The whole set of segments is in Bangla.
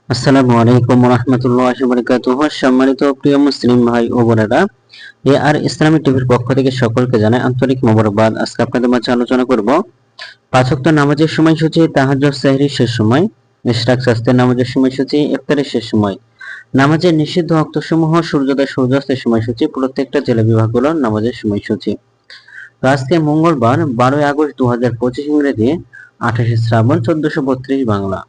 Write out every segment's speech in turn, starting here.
আসসালামু আলাইকুম ওয়া রাহমাতুল্লাহি ওয়া বারাকাতুহু। সম্মানিত প্রিয় মুসলিম ভাই ও বোনেরা, আর ইসলামী টিভির পক্ষ থেকে সকলকে জানাই আন্তরিক মোবারকবাদ। আজকে আপনাদের মাঝে আলোচনা করব পাঁচ ওয়াক্ত নামাজের সময়সূচি, তাহাজ্জুদ সেহরির শেষ সময়, ইশরাক সাস্তের নামাজের সময়সূচি, ইফতারের শেষ সময়, নামাজের নিষিদ্ধ ওয়াক্তসমূহ, সূর্যোদয় সূর্যাস্তের সময়সূচি, প্রত্যেকটা জেলা বিভাগগুলোর নামাজের সময়সূচি। তো আজকে মঙ্গলবার 12 আগস্ট 2025 ইংরেজি, 28 শ্রাবণ 1432 বাংলা,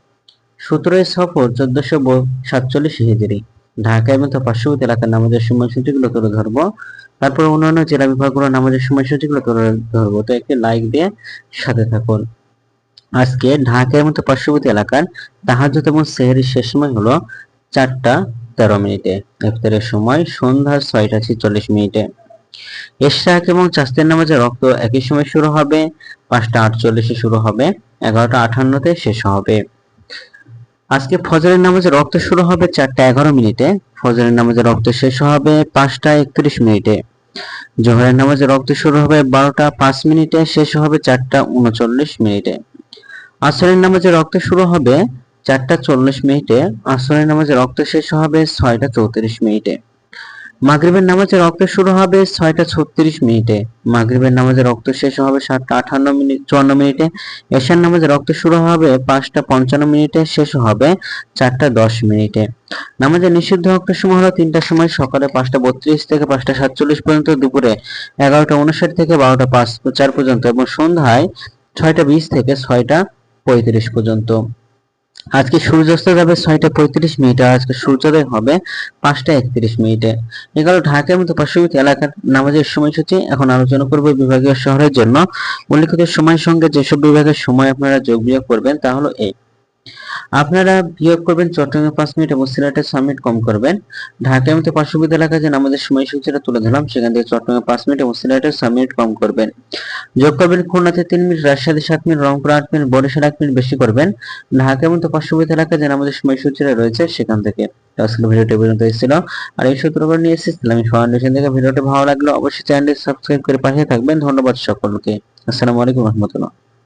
17 সফর 1447 হিজরি। ঢাকা এবং তার পার্শ্ববর্তী এলাকার নামাজের সময়সূচিগুলো তুলে ধরবো, তারপর অন্যান্য জেলা বিভাগগুলোর নামাজের সময়সূচিগুলো তুলে ধরবো। তো একটি লাইক দিয়ে সাথে থাকুন। আজকে ঢাকা এবং তার পার্শ্ববর্তী এলাকার তাহাজ্জুদ এবং সেহরির শেষ সময় হলো 4টা 13 মিনিটে। ইফতারের সময় সন্ধ্যা 6টা 46 মিনিটে। ইশরাক এবং চাস্তের নামাজের রক্ত একই সময় শুরু হবে, 5টা 48-এ শুরু হবে, 11টা 58-তে শেষ হবে। আজকে ফজরের নামাজের রক্ত শুরু হবে 4টা 11 মিনিটে, ফজরের নামাজের রক্ত শেষ হবে 5টা 31 মিনিটে। জোহরের নামাজের রক্ত শুরু হবে 12টা 5 মিনিটে, শেষ হবে 4টা 39 মিনিটে। আসরের নামাজের রক্ত শুরু হবে 4টা 40 মিনিটে, আসরের নামাজের রক্ত শেষ হবে 6টা 34 মিনিটে। মাগরিবের নামাজের রক্ত শুরু হবে 6টা 36 মিনিটে, মাগরিবের নামাজের রক্ত শেষ হবে 7টা 54 মিনিটে। এশার নামাজের রক্ত শুরু হবে 5টা 55 মিনিটে, শেষ হবে 4টা 10 মিনিটে। নামাজের নিষিদ্ধ রক্তের সময় হলো 3টার সময়, সকালে 5টা 32 থেকে 5টা 47 পর্যন্ত, দুপুরে 11টা 59 থেকে 12টা 4 পর্যন্ত এবং সন্ধ্যায় 6টা 20 থেকে 6টা 35 পর্যন্ত। আজকে সূর্যাস্ত যাবে 6টা 35 মিনিটে, আজকে সূর্যোদয় হবে 5টা 31 মিনিটে। এগুলো ঢাকার মতো পার্শ্ববর্তী এলাকার নামাজের সময়সূচি। এখন আলোচনা করব বিভাগীয় শহরের জন্য উল্লিখিত সময়ের সঙ্গে যেসব বিভাগের সময় আপনারা যোগ বিয়োগ করবেন তা হলো এই। আপনারা বিয়োগ করবেন চট্টগ্রামে 5 মিনিট এবং সিলেটে 6 মিনিট কম করবেন। ঢাকার মতো পার্শ্ববর্তী এলাকায় যে নামাজের সময়সূচিটা তুলে ধরলাম সেখান থেকে চট্টগ্রামে 5 মিনিট এবং সিলেটে 6 মিনিট কম করবেন। যোগ করবেন খুলনাতে 3 মিনিট, রাজশাহীতে 7 মিনিট, রংপুর 8 মিনিট, বরিশাল 1 মিনিট বেশি করবেন। ঢাকার মতো পার্শ্ববর্তী এলাকায় যে নামাজের সময়সূচিটা রয়েছে সেখান থেকে। আজকের ভিডিওটি পর্যন্ত ছিল, আর এই সূত্র করে নিয়ে এসেছি ইসলামিক ফাউন্ডেশন থেকে। ভিডিওটি ভালো লাগলে অবশ্যই চ্যানেলটি সাবস্ক্রাইব করে পাশে থাকবেন। ধন্যবাদ সকলকে। আসসালামু আলাইকুম রহমতুল্লাহ।